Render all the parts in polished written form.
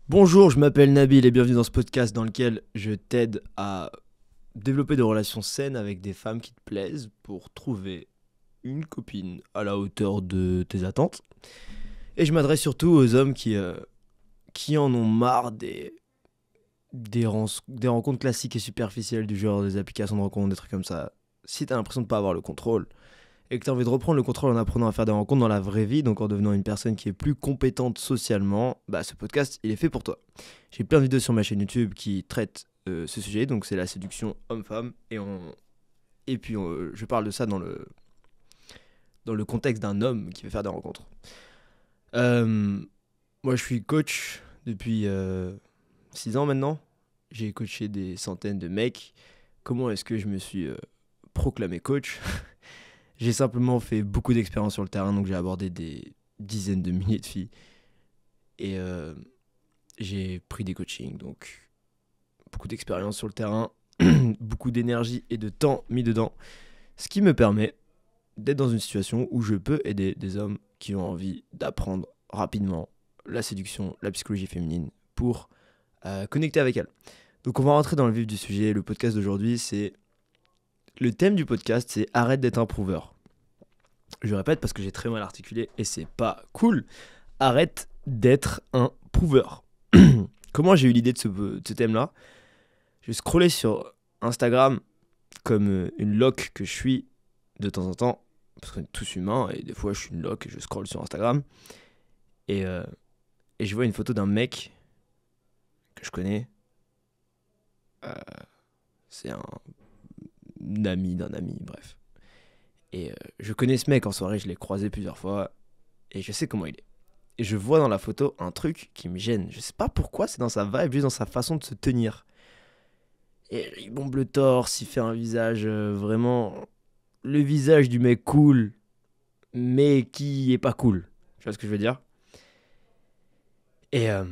Bonjour, je m'appelle Nabil et bienvenue dans ce podcast dans lequel je t'aide à développer des relations saines avec des femmes qui te plaisent pour trouver une copine à la hauteur de tes attentes. Et je m'adresse surtout aux hommes qui en ont marre des rencontres classiques et superficielles du genre des applications de rencontres, des trucs comme ça. Si t'as l'impression de pas avoir le contrôle et que t'as envie de reprendre le contrôle en apprenant à faire des rencontres dans la vraie vie, donc en devenant une personne qui est plus compétente socialement, bah ce podcast il est fait pour toi. J'ai plein de vidéos sur ma chaîne YouTube qui traitent ce sujet, donc c'est la séduction homme-femme, et puis je parle de ça dans le contexte d'un homme qui veut faire des rencontres. Euh, Moi je suis coach depuis 6 ans maintenant. J'ai coaché des centaines de mecs. Comment est-ce que je me suis proclamé coach? J'ai simplement fait beaucoup d'expériences sur le terrain, donc j'ai abordé des dizaines de milliers de filles. Et j'ai pris des coachings, donc beaucoup d'expérience sur le terrain, beaucoup d'énergie et de temps mis dedans. Ce qui me permet d'être dans une situation où je peux aider des hommes qui ont envie d'apprendre rapidement la séduction, la psychologie féminine pour connecter avec elles. Donc on va rentrer dans le vif du sujet. Le podcast d'aujourd'hui, c'est... Le thème du podcast, c'est arrête d'être un prouveur. Je répète parce que j'ai très mal articulé et c'est pas cool. Arrête d'être un prouveur. Comment j'ai eu l'idée de ce thème-là? Je scrollais sur Instagram comme une loque que je suis de temps en temps, parce qu'on est tous humains et des fois je suis une loque et je scrolle sur Instagram et, euh, et je vois une photo d'un mec que je connais. Euh, c'est un ami d'un ami, bref. Et je connais ce mec en soirée, je l'ai croisé plusieurs fois et je sais comment il est. Et je vois dans la photo un truc qui me gêne. Je sais pas pourquoi, c'est dans sa vibe, juste dans sa façon de se tenir. Et il bombe le torse, il fait un visage vraiment... Le visage du mec cool, mais qui est pas cool. Tu vois ce que je veux dire? Et, euh,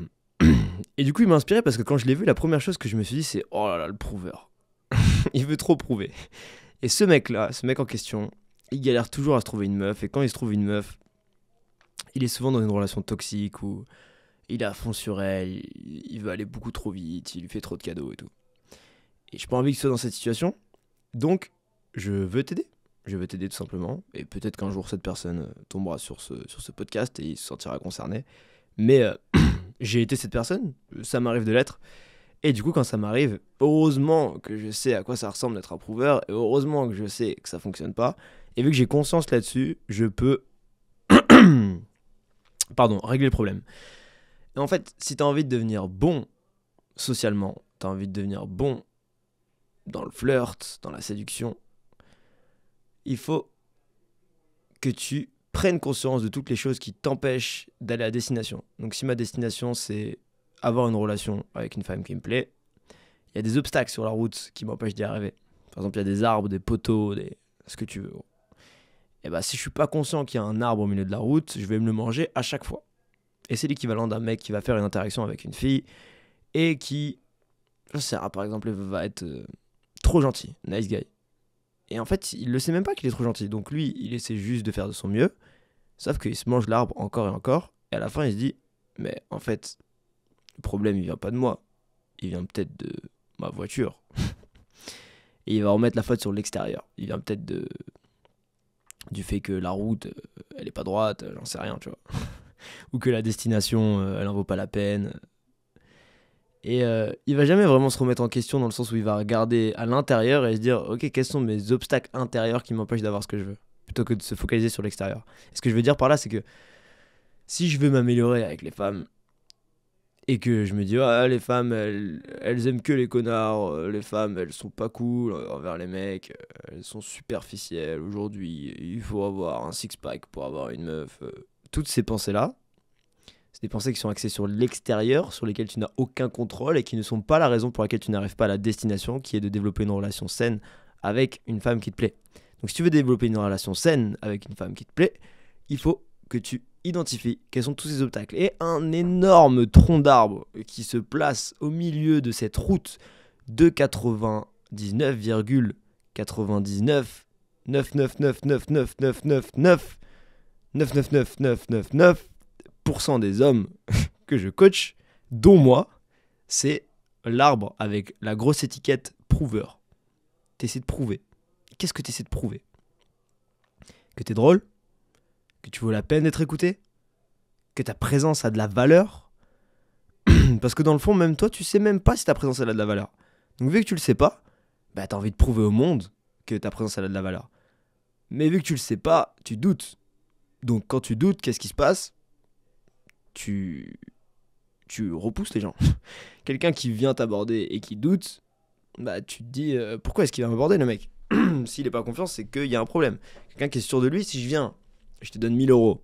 et du coup, il m'a inspiré parce que quand je l'ai vu, la première chose que je me suis dit, c'est oh là là, le prouveur. Il veut trop prouver. Et ce mec-là, ce mec en question, il galère toujours à se trouver une meuf. Et quand il se trouve une meuf, il est souvent dans une relation toxique où il est à fond sur elle, il veut aller beaucoup trop vite, il lui fait trop de cadeaux et tout. Et j'ai pas envie que tu sois dans cette situation. Donc, je veux t'aider. Je veux t'aider tout simplement. Et peut-être qu'un jour, cette personne tombera sur ce podcast et il se sentira concerné. Mais j'ai été cette personne, ça m'arrive de l'être. Et du coup, quand ça m'arrive, heureusement que je sais à quoi ça ressemble d'être un prouveur. Et heureusement que je sais que ça fonctionne pas. Et vu que j'ai conscience là-dessus, je peux pardon, régler le problème. Et en fait, si tu as envie de devenir bon socialement, tu as envie de devenir bon dans le flirt, dans la séduction, il faut que tu prennes conscience de toutes les choses qui t'empêchent d'aller à la destination. Donc si ma destination, c'est avoir une relation avec une femme qui me plaît, il y a des obstacles sur la route qui m'empêchent d'y arriver. Par exemple, il y a des arbres, des poteaux, ce que tu veux. Et bah si je suis pas conscient qu'il y a un arbre au milieu de la route, je vais me le manger à chaque fois. Et c'est l'équivalent d'un mec qui va faire une interaction avec une fille et qui, je sais pas, par exemple, va être trop gentil, nice guy. Et en fait, il le sait même pas qu'il est trop gentil. Donc lui, il essaie juste de faire de son mieux. Sauf qu'il se mange l'arbre encore et encore. Et à la fin, il se dit, mais en fait, le problème, il vient pas de moi. Il vient peut-être de ma voiture. Et il va remettre la faute sur l'extérieur. Il vient peut-être du fait que la route, elle est pas droite, j'en sais rien, tu vois. Ou que la destination, elle en vaut pas la peine. Et il va jamais vraiment se remettre en question dans le sens où il va regarder à l'intérieur et se dire ok, quels sont mes obstacles intérieurs qui m'empêchent d'avoir ce que je veux, plutôt que de se focaliser sur l'extérieur. Et ce que je veux dire par là, c'est que si je veux m'améliorer avec les femmes et que je me dis ah, les femmes elles aiment que les connards, les femmes elles sont pas cool envers les mecs, elles sont superficielles, aujourd'hui il faut avoir un six-pack pour avoir une meuf, toutes ces pensées là, c'est des pensées qui sont axées sur l'extérieur, sur lesquelles tu n'as aucun contrôle et qui ne sont pas la raison pour laquelle tu n'arrives pas à la destination, qui est de développer une relation saine avec une femme qui te plaît. Donc si tu veux développer une relation saine avec une femme qui te plaît, il faut que tu identifies quels sont tous ces obstacles. Et un énorme tronc d'arbre qui se place au milieu de cette route de 99,999999999999% des hommes que je coach dont moi, c'est l'arbre avec la grosse étiquette prouveur. T'essaies de prouver. Qu'est-ce que t'essaies de prouver? Que t'es drôle? Que tu vaux la peine d'être écouté? Que ta présence a de la valeur? Parce que dans le fond, même toi, tu sais même pas si ta présence elle a de la valeur. Donc vu que tu le sais pas, bah t'as envie de prouver au monde que ta présence elle a de la valeur. Mais vu que tu le sais pas, tu doutes. Donc quand tu doutes, qu'est-ce qui se passe? Tu repousses les gens. Quelqu'un qui vient t'aborder et qui doute, bah tu te dis pourquoi est-ce qu'il va m'aborder le mec? S'il est pas confiance, c'est qu'il y a un problème. Quelqu'un qui est sûr de lui, si je viens, je te donne 1000 euros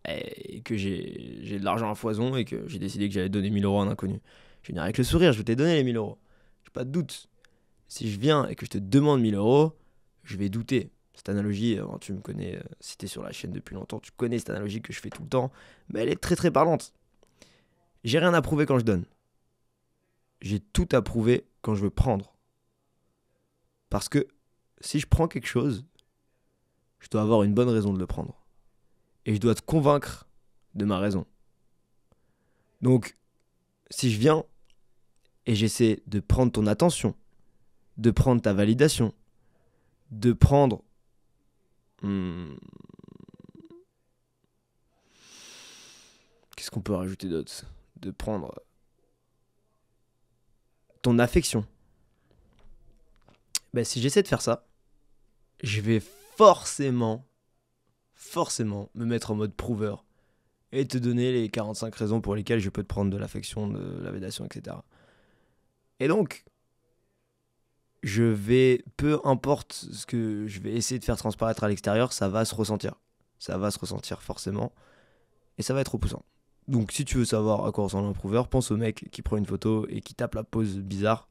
et que j'ai de l'argent à foison et que j'ai décidé que j'allais donner 1000 euros à un inconnu, je vais venir avec le sourire, je vais te les donner les 1000 euros. J'ai pas de doute. Si je viens et que je te demande 1000 euros, je vais douter. Cette analogie, tu me connais, si t'es sur la chaîne depuis longtemps, tu connais cette analogie que je fais tout le temps, mais elle est très très parlante. J'ai rien à prouver quand je donne. J'ai tout à prouver quand je veux prendre. Parce que si je prends quelque chose, je dois avoir une bonne raison de le prendre. Et je dois te convaincre de ma raison. Donc, si je viens et j'essaie de prendre ton attention, de prendre ta validation, de prendre... Qu'est-ce qu'on peut rajouter d'autre? De prendre ton affection. Ben, si j'essaie de faire ça, je vais forcément me mettre en mode prouveur et te donner les 45 raisons pour lesquelles je peux te prendre de l'affection, de la validation, etc. Et donc, peu importe ce que je vais essayer de faire transparaître à l'extérieur, ça va se ressentir. Ça va se ressentir forcément et ça va être repoussant. Donc si tu veux savoir à quoi ressemble un prouveur, pense au mec qui prend une photo et qui tape la pose bizarre,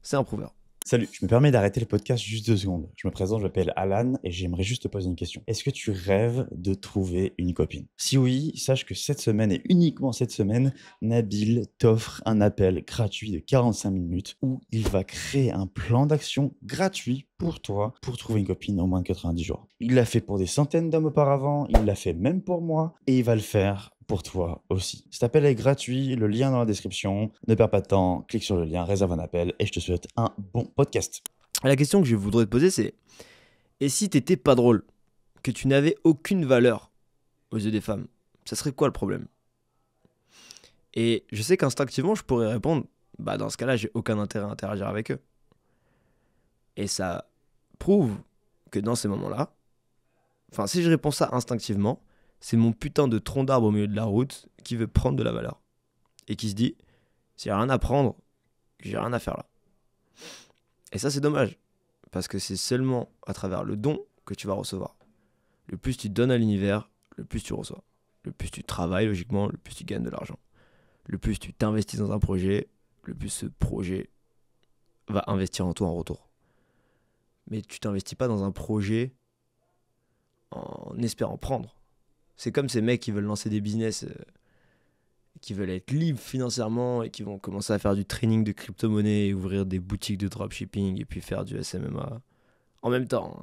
c'est un prouveur. Salut, je me permets d'arrêter le podcast juste 2 secondes. Je me présente, je m'appelle Alan et j'aimerais juste te poser une question. Est-ce que tu rêves de trouver une copine? Si oui, sache que cette semaine et uniquement cette semaine, Nabil t'offre un appel gratuit de 45 minutes où il va créer un plan d'action gratuit pour toi pour trouver une copine en moins de 90 jours. Il l'a fait pour des centaines d'hommes auparavant, il l'a fait même pour moi et il va le faire pour toi aussi. Cet appel est gratuit, le lien dans la description. Ne perds pas de temps, clique sur le lien, réserve un appel et je te souhaite un bon podcast. La question que je voudrais te poser, c'est: et si t'étais pas drôle, que tu n'avais aucune valeur aux yeux des femmes, ça serait quoi le problème? Et je sais qu'instinctivement, je pourrais répondre: bah dans ce cas-là, j'ai aucun intérêt à interagir avec eux. Et ça prouve que dans ces moments-là, enfin si je réponds ça instinctivement, c'est mon putain de tronc d'arbre au milieu de la route qui veut prendre de la valeur. Et qui se dit: s'il n'y a rien à prendre, j'ai rien à faire là. Et ça c'est dommage. Parce que c'est seulement à travers le don que tu vas recevoir. Le plus tu donnes à l'univers, le plus tu reçois. Le plus tu travailles logiquement, le plus tu gagnes de l'argent. Le plus tu t'investis dans un projet, le plus ce projet va investir en toi en retour. Mais tu t'investis pas dans un projet en espérant prendre. C'est comme ces mecs qui veulent lancer des business, qui veulent être libres financièrement et qui vont commencer à faire du trading de crypto-monnaie, et ouvrir des boutiques de dropshipping et puis faire du SMMA en même temps.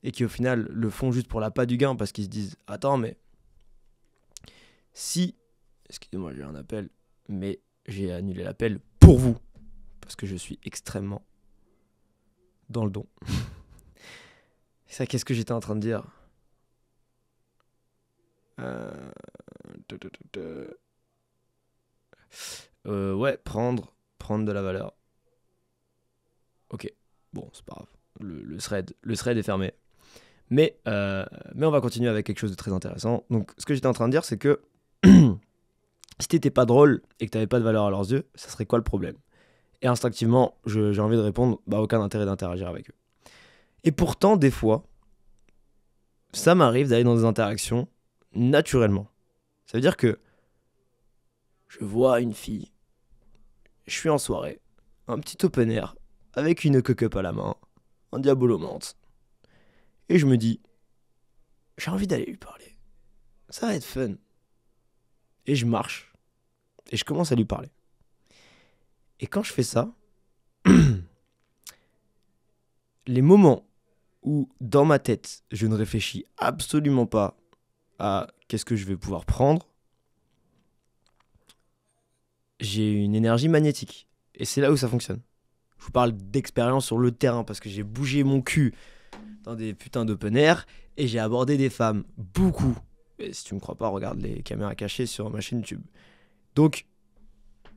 Et qui au final le font juste pour l'appât du gain parce qu'ils se disent: attends, mais si... Excusez-moi, j'ai un appel, mais j'ai annulé l'appel pour vous parce que je suis extrêmement dans le don. Ça, qu'est-ce que j'étais en train de dire? Ouais, prendre de la valeur. Ok, bon, c'est pas grave. Le thread est fermé. Mais on va continuer avec quelque chose de très intéressant. Donc, ce que j'étais en train de dire, c'est que si t'étais pas drôle et que t'avais pas de valeur à leurs yeux, ça serait quoi le problème? Et instinctivement, j'ai envie de répondre: bah, aucun intérêt d'interagir avec eux. Et pourtant, des fois, ça m'arrive d'aller dans des interactions naturellement. Ça veut dire que je vois une fille, je suis en soirée, un petit open air, avec une coque-up à la main, un diabolo menthe, et je me dis: j'ai envie d'aller lui parler. Ça va être fun. Et je marche, et je commence à lui parler. Et quand je fais ça, les moments où, dans ma tête, je ne réfléchis absolument pas à qu'est-ce que je vais pouvoir prendre, j'ai une énergie magnétique. Et c'est là où ça fonctionne. Je vous parle d'expérience sur le terrain parce que j'ai bougé mon cul dans des putains d'open air et j'ai abordé des femmes. Beaucoup. Et si tu me crois pas, regarde les caméras cachées sur ma chaîne YouTube. Donc,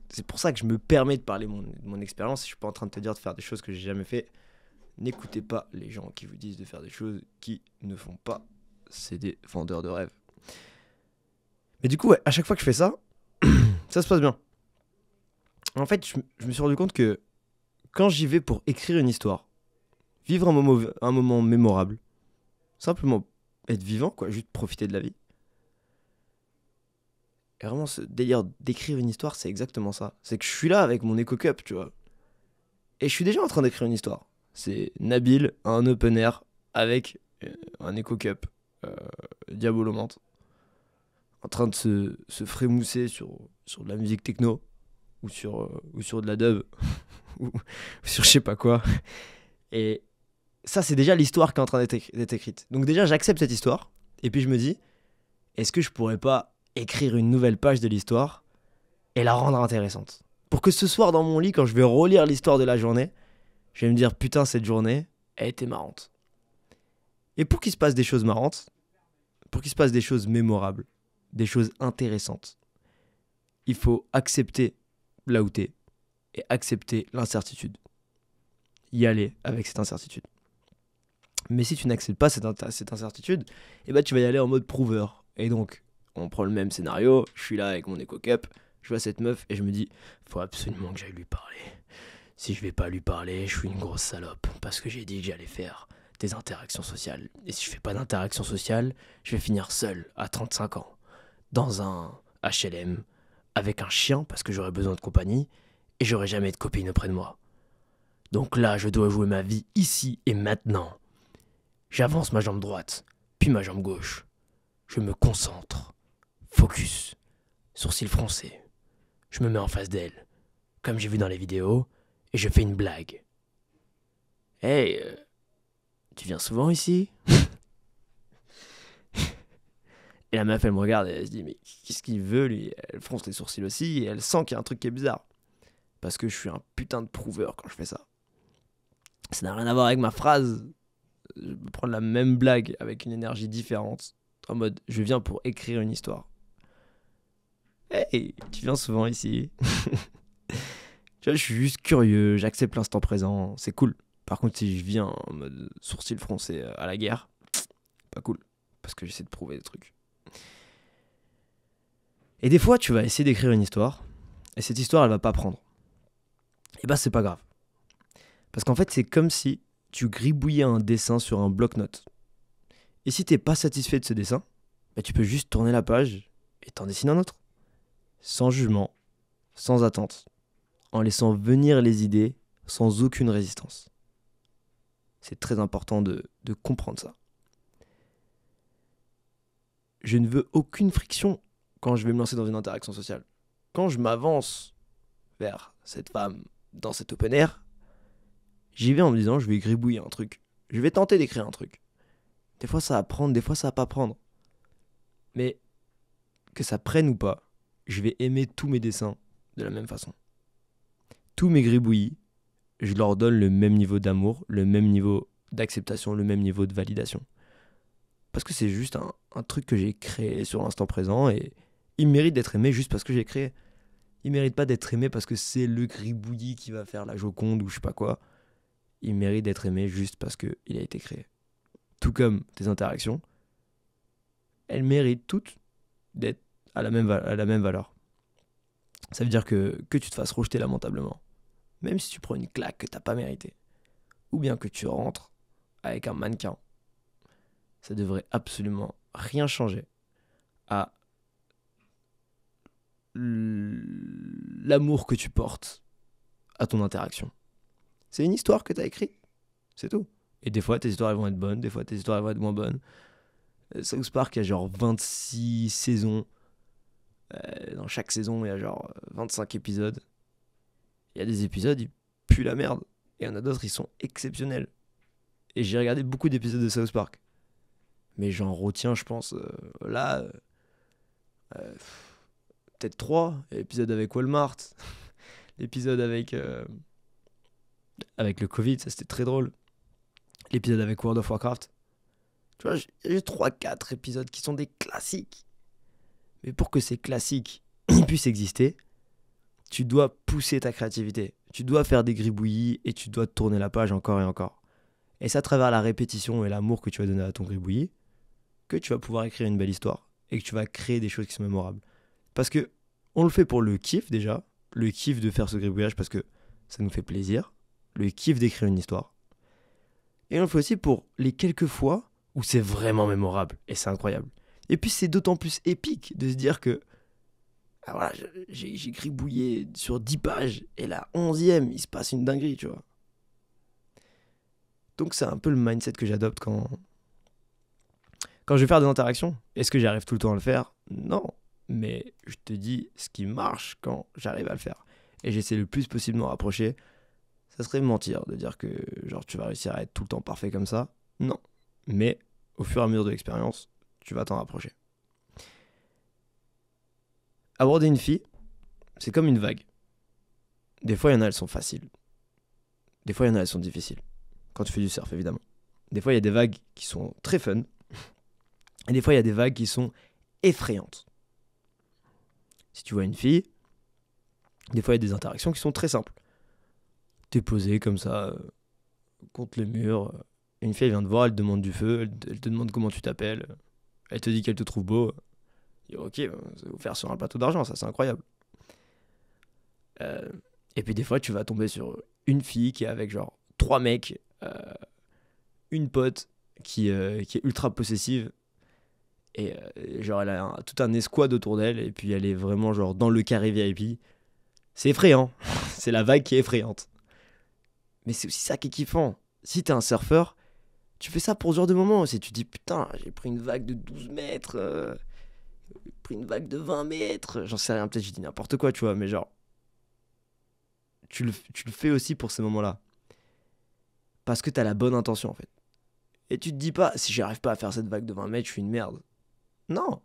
c'est pour ça que je me permets de parler de mon expérience. Je suis pas en train de te dire de faire des choses que j'ai jamais fait. N'écoutez pas les gens qui vous disent de faire des choses qui ne font pas. C'est des vendeurs de rêves. Mais du coup, ouais, à chaque fois que je fais ça, ça se passe bien. En fait, je me suis rendu compte que quand j'y vais pour écrire une histoire, vivre un moment mémorable, simplement être vivant, quoi, juste profiter de la vie. Et vraiment, ce délire d'écrire une histoire, c'est exactement ça. C'est que je suis là avec mon Eco Cup, tu vois. Et je suis déjà en train d'écrire une histoire. C'est Nabil à un open air avec un Eco Cup diabolomante, en train de se frémousser sur de la musique techno ou sur de la dub ou sur je sais pas quoi. Et ça, c'est déjà l'histoire qui est en train d'être écrite. Donc déjà, j'accepte cette histoire et puis je me dis, est-ce que je pourrais pas écrire une nouvelle page de l'histoire et la rendre intéressante pour que ce soir dans mon lit, quand je vais relire l'histoire de la journée, je vais me dire putain, cette journée, elle était marrante. Et pour qu'il se passe des choses marrantes, pour qu'il se passe des choses mémorables, des choses intéressantes, il faut accepter là où t'es et accepter l'incertitude. Y aller avec cette incertitude. Mais si tu n'acceptes pas cette incertitude, eh ben tu vas y aller en mode prouveur. Et donc, on prend le même scénario, je suis là avec mon Eco Cup, je vois cette meuf et je me dis, faut absolument que j'aille lui parler. Si je vais pas lui parler, je suis une grosse salope, parce que j'ai dit que j'allais faire des interactions sociales. Et si je fais pas d'interactions sociales, je vais finir seul à 35 ans, dans un HLM, avec un chien, parce que j'aurai besoin de compagnie, et j'aurai jamais de copine auprès de moi. Donc là, je dois jouer ma vie ici et maintenant. J'avance ma jambe droite, puis ma jambe gauche. Je me concentre. Focus. Sourcils froncés. Je me mets en face d'elle, comme j'ai vu dans les vidéos, et je fais une blague. Hey, tu viens souvent ici? Et la meuf, elle me regarde et elle se dit, mais qu'est-ce qu'il veut, lui? Elle fronce les sourcils aussi et elle sent qu'il y a un truc qui est bizarre. Parce que je suis un putain de prouveur quand je fais ça. Ça n'a rien à voir avec ma phrase. Je peux prendre la même blague avec une énergie différente. En mode, je viens pour écrire une histoire. Hey, tu viens souvent ici? Tu vois, je suis juste curieux, j'accepte l'instant présent, c'est cool. Par contre, si je viens en mode sourcil froncé à la guerre, pas cool. Parce que j'essaie de prouver des trucs. Et des fois, tu vas essayer d'écrire une histoire, et cette histoire, elle va pas prendre. Et bah, c'est pas grave. Parce qu'en fait, c'est comme si tu gribouillais un dessin sur un bloc-notes. Et si t'es pas satisfait de ce dessin, bah, tu peux juste tourner la page et t'en dessiner un autre. Sans jugement, sans attente, en laissant venir les idées sans aucune résistance. C'est très important de comprendre ça. Je ne veux aucune friction quand je vais me lancer dans une interaction sociale. Quand je m'avance vers cette femme dans cet open air, j'y vais en me disant je vais gribouiller un truc. Je vais tenter d'écrire un truc. Des fois ça va prendre, des fois ça va pas prendre. Mais que ça prenne ou pas, je vais aimer tous mes dessins de la même façon. Tous mes gribouillis, je leur donne le même niveau d'amour, le même niveau d'acceptation, le même niveau de validation. Parce que c'est juste un truc que j'ai créé sur l'instant présent et il mérite d'être aimé juste parce que j'ai créé. Il mérite pas d'être aimé parce que c'est le gribouillis qui va faire la Joconde ou je sais pas quoi. Il mérite d'être aimé juste parce qu'il a été créé. Tout comme tes interactions, elles méritent toutes d'être à la même valeur. Ça veut dire que tu te fasses rejeter lamentablement, même si tu prends une claque que t'as pas méritée, ou bien que tu rentres avec un mannequin, ça devrait absolument rien changer à l'amour que tu portes à ton interaction. C'est une histoire que t'as écrite, c'est tout. Et des fois tes histoires elles vont être bonnes, des fois tes histoires elles vont être moins bonnes. South Park, il y a genre 26 saisons. Dans chaque saison, il y a genre 25 épisodes. Il y a des épisodes, ils puent la merde. Et il y en a d'autres, ils sont exceptionnels. Et j'ai regardé beaucoup d'épisodes de South Park. Mais j'en retiens, je pense, là, peut-être 3. L'épisode avec Walmart, l'épisode avec le Covid, ça c'était très drôle. L'épisode avec World of Warcraft. Tu vois, j'ai 3-4 épisodes qui sont des classiques. Mais pour que ces classiques puissent exister, tu dois pousser ta créativité. Tu dois faire des gribouillis et tu dois tourner la page encore et encore. Et c'est à travers la répétition et l'amour que tu vas donner à ton gribouillis que tu vas pouvoir écrire une belle histoire et que tu vas créer des choses qui sont mémorables. Parce que on le fait pour le kiff déjà, le kiff de faire ce gribouillage parce que ça nous fait plaisir, le kiff d'écrire une histoire. Et on le fait aussi pour les quelques fois où c'est vraiment mémorable et c'est incroyable. Et puis c'est d'autant plus épique de se dire que ah voilà, j'ai gribouillé sur 10 pages et la 11e, il se passe une dinguerie, tu vois. Donc c'est un peu le mindset que j'adopte quand je vais faire des interactions. Est-ce que j'arrive tout le temps à le faire? Non. Mais je te dis ce qui marche quand j'arrive à le faire. Et j'essaie le plus possible de m'en rapprocher. Ça serait mentir de dire que genre tu vas réussir à être tout le temps parfait comme ça. Non. Mais au fur et à mesure de l'expérience, tu vas t'en rapprocher. Aborder une fille, c'est comme une vague. Des fois, il y en a, elles sont faciles. Des fois, il y en a, elles sont difficiles. Quand tu fais du surf, évidemment. Des fois, il y a des vagues qui sont très fun. Et des fois, il y a des vagues qui sont effrayantes. Si tu vois une fille, des fois, il y a des interactions qui sont très simples. T'es posé comme ça, contre le mur. Une fille, elle vient te voir, elle te demande du feu, elle te demande comment tu t'appelles. Elle te dit qu'elle te trouve beau. Et ok, ça va vous faire sur un plateau d'argent, ça, c'est incroyable. Et puis des fois, tu vas tomber sur une fille qui est avec genre 3 mecs, une pote qui est ultra possessive. Et genre, elle a tout un escouade autour d'elle. Et puis, elle est vraiment genre dans le carré VIP. C'est effrayant. C'est la vague qui est effrayante. Mais c'est aussi ça qui est kiffant. Si t'es un surfeur, tu fais ça pour ce genre de moment aussi. Tu te dis, putain, j'ai pris une vague de 12 mètres. J'ai pris une vague de 20 mètres. J'en sais rien, peut-être je dis n'importe quoi, tu vois. Mais genre, tu le fais aussi pour ces moments-là. Parce que t'as la bonne intention, en fait. Et tu te dis pas, si j'arrive pas à faire cette vague de 20 mètres, je suis une merde. Non.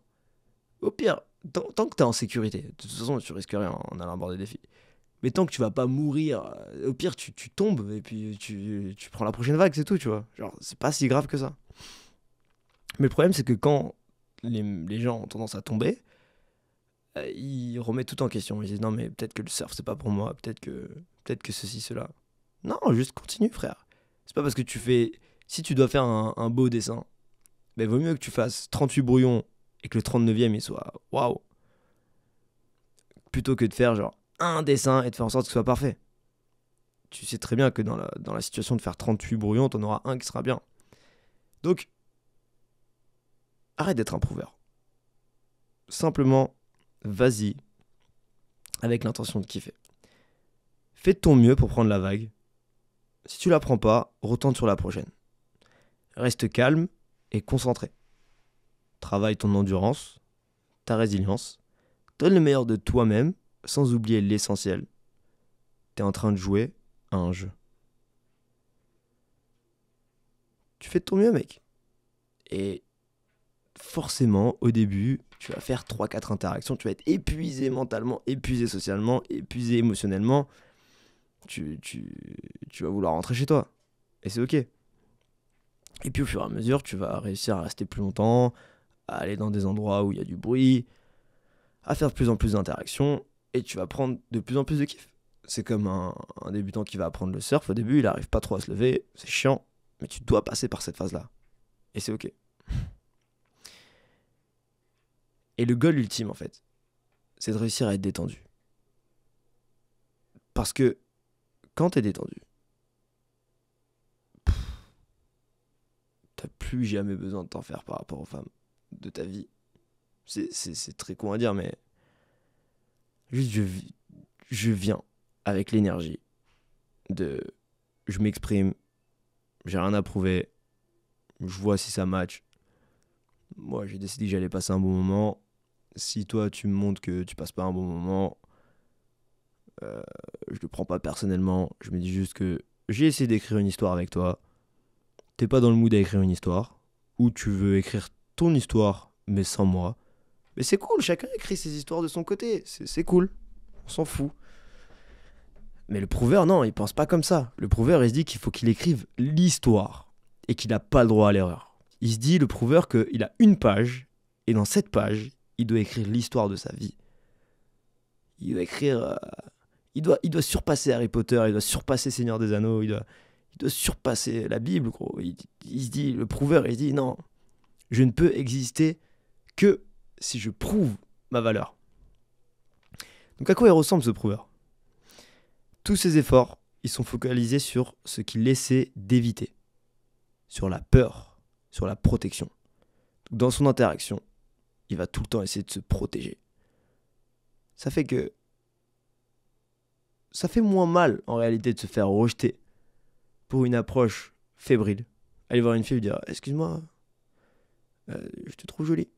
Au pire, tant que t'es en sécurité, de toute façon, tu risques rien en allant aborder des filles. Mais tant que tu vas pas mourir, au pire, tu tombes et puis tu prends la prochaine vague, c'est tout, tu vois. Genre, c'est pas si grave que ça. Mais le problème, c'est que quand les gens ont tendance à tomber, ils remettent tout en question. Ils disent non, mais peut-être que le surf, c'est pas pour moi, peut-être que ceci, cela. Non, juste continue, frère. C'est pas parce que tu fais. Si tu dois faire un beau dessin, ben vaut mieux que tu fasses 38 brouillons et que le 39e il soit waouh, plutôt que de faire genre un dessin et de faire en sorte que ce soit parfait. Tu sais très bien que dans la situation de faire 38 brouillons, t'en auras un qui sera bien. Donc, arrête d'être un prouveur. Simplement, vas-y avec l'intention de kiffer. Fais de ton mieux pour prendre la vague. Si tu la prends pas, retente sur la prochaine. Reste calme et concentré. Travaille ton endurance, ta résilience. Donne le meilleur de toi-même sans oublier l'essentiel. T'es en train de jouer à un jeu. Tu fais de ton mieux, mec. Et forcément, au début, tu vas faire 3-4 interactions. Tu vas être épuisé mentalement, épuisé socialement, épuisé émotionnellement. Tu vas vouloir rentrer chez toi. Et c'est ok. Et puis au fur et à mesure, tu vas réussir à rester plus longtemps, à aller dans des endroits où il y a du bruit, à faire de plus en plus d'interactions, et tu vas prendre de plus en plus de kiff. C'est comme un débutant qui va apprendre le surf. Au début, il n'arrive pas trop à se lever, c'est chiant, mais tu dois passer par cette phase-là. Et c'est ok. Et le goal ultime, en fait, c'est de réussir à être détendu. Parce que quand t'es détendu, t'as plus jamais besoin de t'en faire par rapport aux femmes de ta vie. C'est très con à dire, mais juste je viens avec l'énergie de je m'exprime, j'ai rien à prouver, je vois si ça match. Moi, j'ai décidé que j'allais passer un bon moment. Si toi, tu me montres que tu passes pas un bon moment, je le prends pas personnellement. Je me dis juste que j'ai essayé d'écrire une histoire avec toi. T'es pas dans le mood à écrire une histoire, ou tu veux écrire ton histoire, mais sans moi. Mais c'est cool, chacun écrit ses histoires de son côté. C'est cool. On s'en fout. Mais le prouveur, non, il pense pas comme ça. Le prouveur, il se dit qu'il faut qu'il écrive l'histoire et qu'il n'a pas le droit à l'erreur. Il se dit, le prouveur, qu'il a une page et dans cette page, il doit écrire l'histoire de sa vie. Il doit écrire... il doit surpasser Harry Potter, il doit surpasser Seigneur des Anneaux, il doit surpasser la Bible, gros. Il se dit, le prouveur, il se dit, non, je ne peux exister que si je prouve ma valeur. Donc à quoi il ressemble ce prouveur ? Tous ses efforts, ils sont focalisés sur ce qu'il essaie d'éviter, sur la peur, sur la protection. Dans son interaction, il va tout le temps essayer de se protéger. Ça fait moins mal en réalité de se faire rejeter pour une approche fébrile. Aller voir une fille et dire « Excuse-moi, je te trouve jolie ».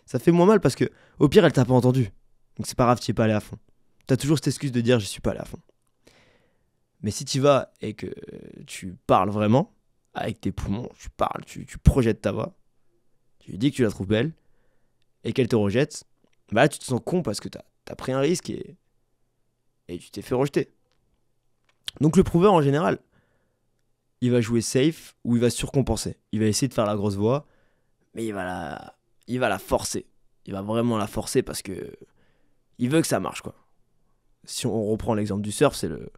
Ça fait moins mal parce que au pire, elle t'a pas entendu. Donc c'est pas grave, tu n'y es pas allé à fond. T'as toujours cette excuse de dire « Je suis pas allé à fond ». Mais si tu vas et que tu parles vraiment, avec tes poumons, tu parles, tu projettes ta voix, tu lui dis que tu la trouves belle, et qu'elle te rejette, bah là tu te sens con parce que t'as pris un risque et tu t'es fait rejeter. Donc le prouveur en général, il va jouer safe ou il va surcompenser. Il va essayer de faire la grosse voix, mais il va la forcer. Il va vraiment la forcer parce que il veut que ça marche, quoi. Si on reprend l'exemple du surf, c'est le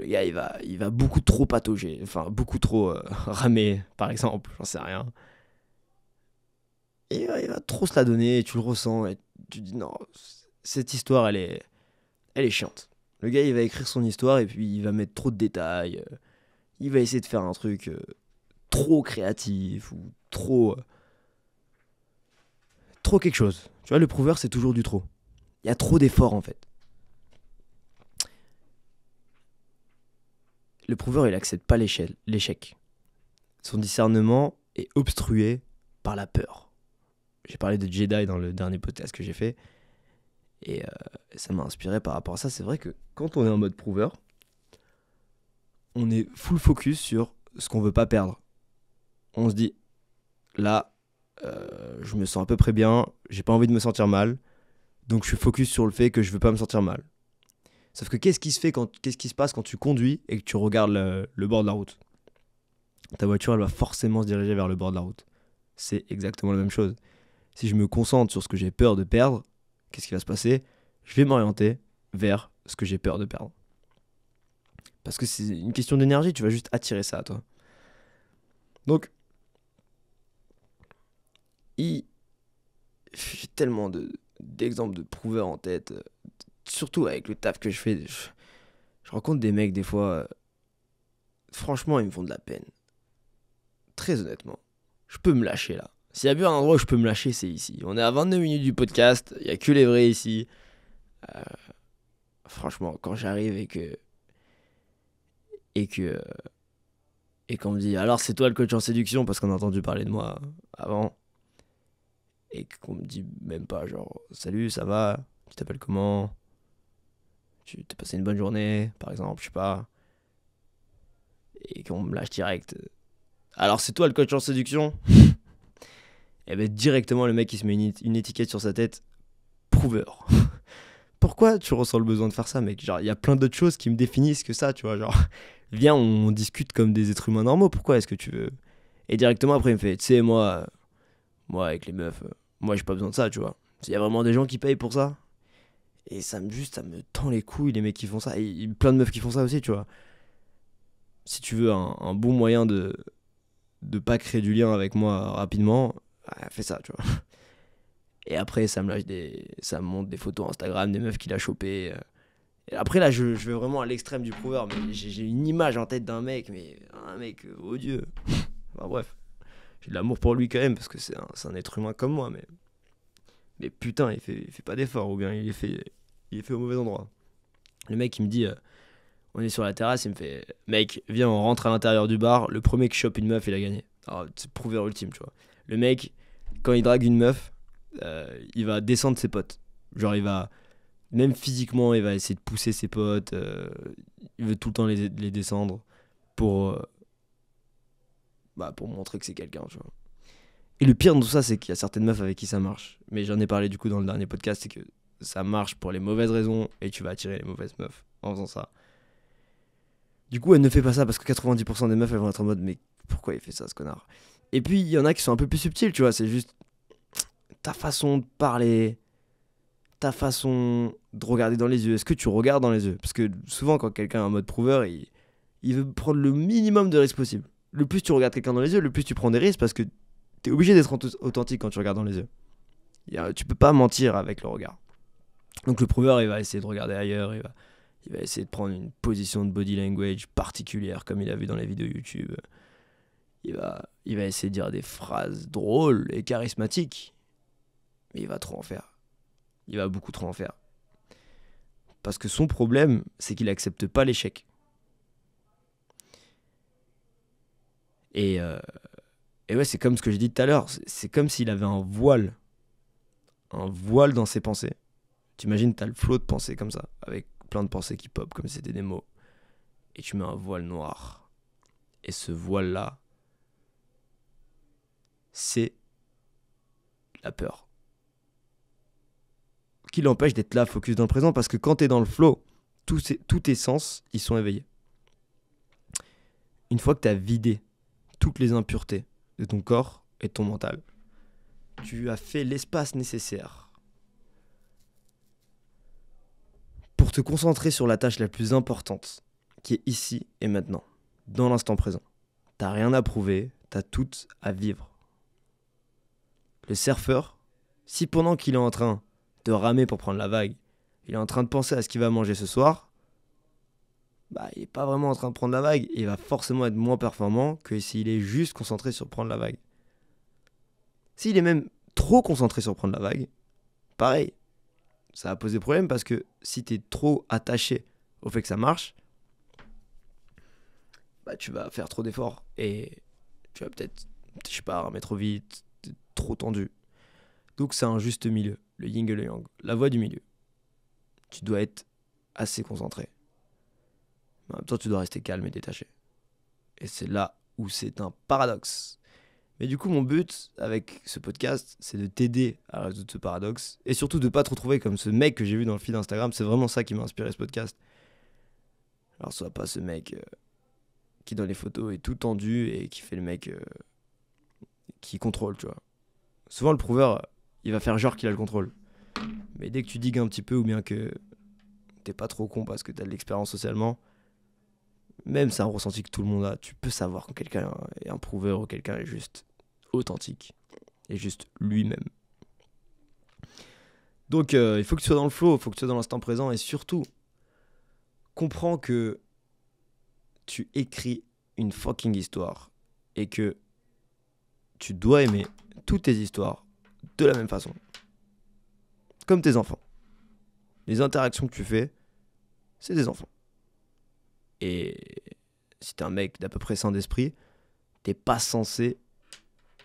gars, il va beaucoup trop patauger, enfin beaucoup trop ramer, par exemple, j'en sais rien. Et il va trop se la donner, et tu le ressens, et tu te dis non, cette histoire, elle est chiante. Le gars, il va écrire son histoire, et puis il va mettre trop de détails, il va essayer de faire un truc trop créatif, ou trop quelque chose. Tu vois, le prouveur, c'est toujours du trop. Il y a trop d'efforts, en fait. Le prouveur, il accepte pas l'échec. Son discernement est obstrué par la peur. J'ai parlé de Jedi dans le dernier podcast que j'ai fait. Et ça m'a inspiré par rapport à ça. C'est vrai que quand on est en mode prouveur, on est full focus sur ce qu'on veut pas perdre. On se dit, là, je me sens à peu près bien, j'ai pas envie de me sentir mal, donc je suis focus sur le fait que je veux pas me sentir mal. Sauf que qu'est-ce qui se passe quand tu conduis et que tu regardes le bord de la route ? Ta voiture, elle va forcément se diriger vers le bord de la route. C'est exactement la même chose. Si je me concentre sur ce que j'ai peur de perdre, qu'est-ce qui va se passer ? Je vais m'orienter vers ce que j'ai peur de perdre. Parce que c'est une question d'énergie, tu vas juste attirer ça à toi. Donc, j'ai tellement d'exemples de prouveurs en tête, surtout avec le taf que je fais. Je rencontre des mecs des fois, franchement, ils me font de la peine. Très honnêtement, je peux me lâcher là. S'il y a bien un endroit où je peux me lâcher, c'est ici. On est à 22 minutes du podcast, il n'y a que les vrais ici. Franchement, quand j'arrive et qu'on me dit alors c'est toi le coach en séduction parce qu'on a entendu parler de moi avant et qu'on me dit même pas genre salut, ça va, tu t'appelles comment, tu t'es passé une bonne journée par exemple, je sais pas, et qu'on me lâche direct alors c'est toi le coach en séduction. Et ben directement le mec il se met une étiquette sur sa tête, prouveur. Pourquoi tu ressens le besoin de faire ça, mec? Genre il y a plein d'autres choses qui me définissent que ça, tu vois, genre viens on discute comme des êtres humains normaux, pourquoi est-ce que tu veux? Et directement après il me fait tu sais moi avec les meufs, moi j'ai pas besoin de ça, tu vois. Il y a vraiment des gens qui payent pour ça. Et ça me tend les couilles les mecs qui font ça, et il y a plein de meufs qui font ça aussi, tu vois. Si tu veux un bon moyen de pas créer du lien avec moi rapidement, fais ça, tu vois. Et après ça me montre des photos Instagram des meufs qu'il a chopées. Et après là je vais vraiment à l'extrême du prouveur, mais j'ai une image en tête d'un mec, mais un mec odieux. Enfin bref, j'ai de l'amour pour lui quand même parce que c'est un être humain comme moi, mais putain il fait pas d'effort, ou bien il est fait au mauvais endroit. Le mec il me dit on est sur la terrasse, il me fait mec viens on rentre à l'intérieur du bar, le premier qui chope une meuf il a gagné. Alors c'est le prouveur ultime, tu vois. Le mec quand il drague une meuf, il va descendre ses potes, genre il va même physiquement il va essayer de pousser ses potes, il veut tout le temps les descendre pour montrer que c'est quelqu'un, tu vois. Et le pire dans tout ça, c'est qu'il y a certaines meufs avec qui ça marche. Mais j'en ai parlé du coup dans le dernier podcast, c'est que ça marche pour les mauvaises raisons et tu vas attirer les mauvaises meufs en faisant ça. Du coup, elle ne fait pas ça parce que 90% des meufs, elles vont être en mode mais pourquoi il fait ça, ce connard? Et puis, il y en a qui sont un peu plus subtils, tu vois. C'est juste ta façon de parler, ta façon de regarder dans les yeux. Est-ce que tu regardes dans les yeux? Parce que souvent, quand quelqu'un est en mode prouveur, il veut prendre le minimum de risques possible. Le plus tu regardes quelqu'un dans les yeux, le plus tu prends des risques parce que t'es obligé d'être authentique quand tu regardes dans les yeux. Tu peux pas mentir avec le regard. Donc le prouveur, il va essayer de regarder ailleurs, il va essayer de prendre une position de body language particulière comme il a vu dans les vidéos YouTube. Il va essayer de dire des phrases drôles et charismatiques. Mais il va trop en faire. Il va beaucoup trop en faire. Parce que son problème, c'est qu'il accepte pas l'échec. Et ouais, c'est comme ce que j'ai dit tout à l'heure. C'est comme s'il avait un voile dans ses pensées. T'imagines, t'as le flot de pensées comme ça, avec plein de pensées qui pop comme si c'était des mots. Et tu mets un voile noir. Et ce voile-là, c'est la peur. Qui l'empêche d'être là, focus dans le présent, parce que quand t'es dans le flow, tous tes sens, ils sont éveillés. Une fois que t'as vidé toutes les impuretés de ton corps et de ton mental, tu as fait l'espace nécessaire pour te concentrer sur la tâche la plus importante, qui est ici et maintenant, dans l'instant présent. T'as rien à prouver, t'as tout à vivre. Le surfeur, si pendant qu'il est en train de ramer pour prendre la vague, il est en train de penser à ce qu'il va manger ce soir, il n'est pas vraiment en train de prendre la vague, il va forcément être moins performant que s'il est juste concentré sur prendre la vague. S'il est même trop concentré sur prendre la vague, pareil, ça va poser problème parce que si tu es trop attaché au fait que ça marche, tu vas faire trop d'efforts et tu vas peut-être, je sais pas, ramer trop vite, trop tendu. Donc c'est un juste milieu, le yin et le yang, la voie du milieu. Tu dois être assez concentré. Mais en même temps, tu dois rester calme et détaché. Et c'est là où c'est un paradoxe. Mais du coup, mon but avec ce podcast, c'est de t'aider à résoudre ce paradoxe. Et surtout de pas te retrouver comme ce mec que j'ai vu dans le feed Instagram. C'est vraiment ça qui m'a inspiré ce podcast. Alors, sois pas ce mec qui dans les photos est tout tendu et qui fait le mec qui contrôle, tu vois. Souvent, le prouveur, il va faire genre qu'il a le contrôle. Mais dès que tu digues un petit peu ou bien que t'es pas trop con parce que t'as de l'expérience socialement, même c'est un ressenti que tout le monde a, tu peux savoir quand quelqu'un est un prouveur ou quelqu'un est juste authentique et juste lui-même. Donc il faut que tu sois dans le flow, il faut que tu sois dans l'instant présent et surtout comprends que tu écris une fucking histoire et que tu dois aimer toutes tes histoires de la même façon. Comme tes enfants. Les interactions que tu fais, c'est des enfants. Et si t'es un mec d'à peu près sain d'esprit, t'es pas censé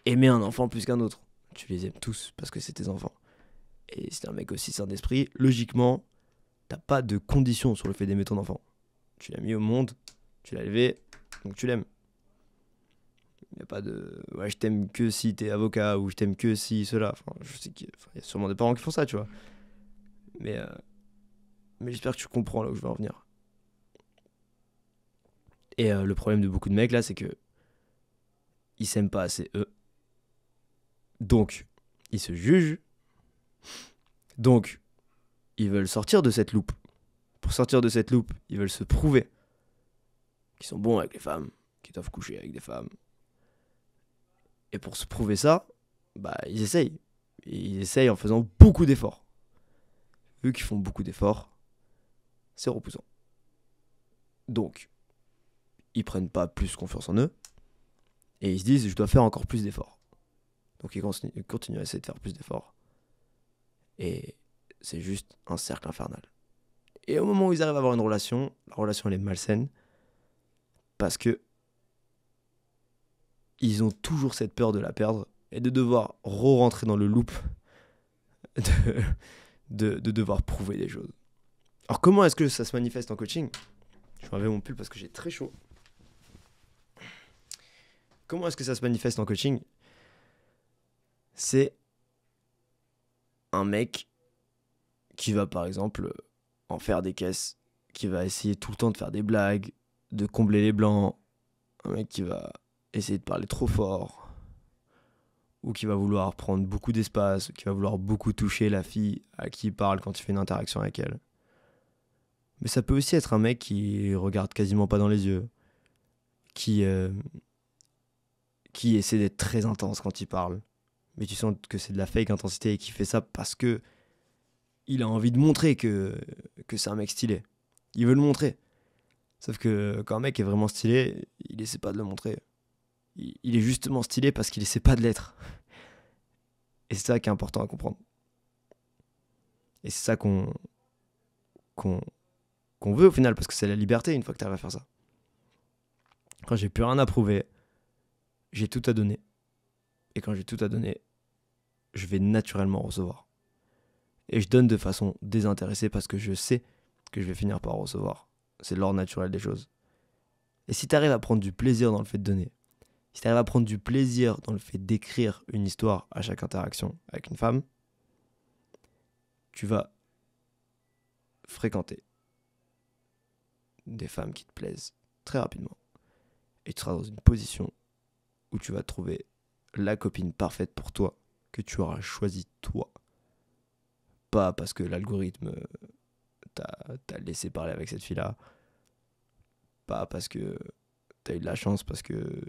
aimer un enfant plus qu'un autre. Tu les aimes tous parce que c'est tes enfants. Et si t'es un mec aussi sain d'esprit, logiquement, t'as pas de conditions sur le fait d'aimer ton enfant. Tu l'as mis au monde, tu l'as élevé, donc tu l'aimes. Il n'y a pas de ouais, je t'aime que si t'es avocat ou je t'aime que si cela. Enfin, je sais qu'il y a sûrement des parents qui font ça, tu vois. Mais j'espère que tu comprends là où je veux en venir. Et le problème de beaucoup de mecs là, c'est que ils s'aiment pas assez eux. Donc, ils se jugent. Donc, ils veulent sortir de cette loupe. Pour sortir de cette loupe, ils veulent se prouver qu'ils sont bons avec les femmes, qu'ils doivent coucher avec des femmes. Et pour se prouver ça, ils essayent. Et ils essayent en faisant beaucoup d'efforts. Vu qu'ils font beaucoup d'efforts, c'est repoussant. Donc, ils prennent pas plus confiance en eux. Et ils se disent, je dois faire encore plus d'efforts. Donc ils continuent à essayer de faire plus d'efforts. Et c'est juste un cercle infernal. Et au moment où ils arrivent à avoir une relation, la relation elle est malsaine. Parce que ils ont toujours cette peur de la perdre et de devoir re-rentrer dans le loop de devoir prouver des choses. Alors comment est-ce que ça se manifeste en coaching ? Je vais enlever mon pull parce que j'ai très chaud. Comment est-ce que ça se manifeste en coaching ? C'est un mec qui va par exemple en faire des caisses, qui va essayer tout le temps de faire des blagues, de combler les blancs, un mec qui va essayer de parler trop fort, ou qui va vouloir prendre beaucoup d'espace, ou qui va vouloir beaucoup toucher la fille à qui il parle quand il fait une interaction avec elle. Mais ça peut aussi être un mec qui regarde quasiment pas dans les yeux, qui, euh, qui essaie d'être très intense quand il parle. Mais tu sens que c'est de la fake intensité et qui fait ça parce que il a envie de montrer que c'est un mec stylé. Il veut le montrer. Sauf que quand un mec est vraiment stylé, il essaie pas de le montrer. Il est justement stylé parce qu'il essaie pas de l'être. Et c'est ça qui est important à comprendre. Et c'est ça qu'on veut au final, parce que c'est la liberté une fois que tu arrives à faire ça. Quand j'ai plus rien à prouver, j'ai tout à donner. Et quand j'ai tout à donner, je vais naturellement recevoir. Et je donne de façon désintéressée parce que je sais que je vais finir par recevoir. C'est l'ordre naturel des choses. Et si tu arrives à prendre du plaisir dans le fait de donner, si tu arrives à prendre du plaisir dans le fait d'écrire une histoire à chaque interaction avec une femme, tu vas fréquenter des femmes qui te plaisent très rapidement. Et tu seras dans une position où tu vas trouver la copine parfaite pour toi, que tu auras choisi toi. Pas parce que l'algorithme t'a laissé parler avec cette fille-là. Pas parce que t'as eu de la chance, parce que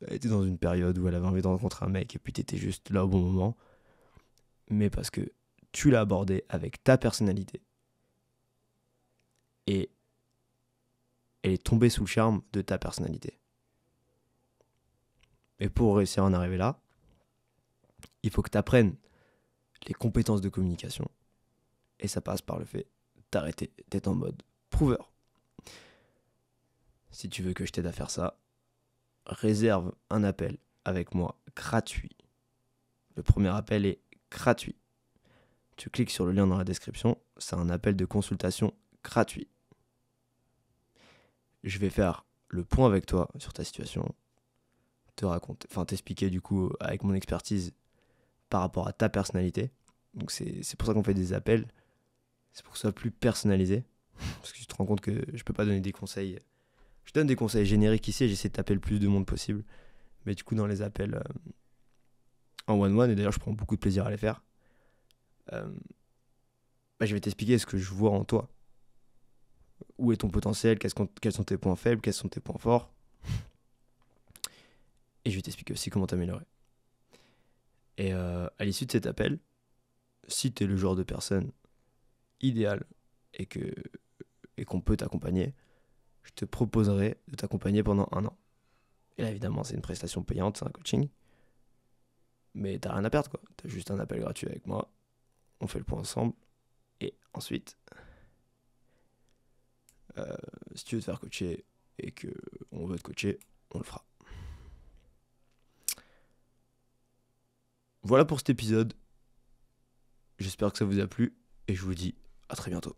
elle était dans une période où elle avait envie de rencontrer un mec et puis t'étais juste là au bon moment. Mais parce que tu l'as abordé avec ta personnalité. Et elle est tombée sous le charme de ta personnalité. Et pour réussir à en arriver là, il faut que tu apprennes les compétences de communication. Et ça passe par le fait d'arrêter d'être en mode prouveur. Si tu veux que je t'aide à faire ça, réserve un appel avec moi gratuit. Le premier appel est gratuit. Tu cliques sur le lien dans la description, c'est un appel de consultation gratuit. Je vais faire le point avec toi sur ta situation, t'expliquer du coup avec mon expertise par rapport à ta personnalité. Donc c'est pour ça qu'on fait des appels, c'est pour que ce soit plus personnalisé, parce que tu te rends compte que je peux pas donner des conseils. Je donne des conseils génériques ici et j'essaie de taper le plus de monde possible. Mais du coup dans les appels en one-one, et d'ailleurs je prends beaucoup de plaisir à les faire, je vais t'expliquer ce que je vois en toi. Où est ton potentiel, quels sont tes points faibles, quels sont tes points forts. Et je vais t'expliquer aussi comment t'améliorer. Et à l'issue de cet appel, si tu es le genre de personne idéale et qu'on peut t'accompagner, je te proposerai de t'accompagner pendant 1 an. Et là, évidemment, c'est une prestation payante, c'est un coaching. Mais t'as rien à perdre, quoi. T'as juste un appel gratuit avec moi. On fait le point ensemble. Et ensuite, si tu veux te faire coacher et qu'on veut te coacher, on le fera. Voilà pour cet épisode. J'espère que ça vous a plu et je vous dis à très bientôt.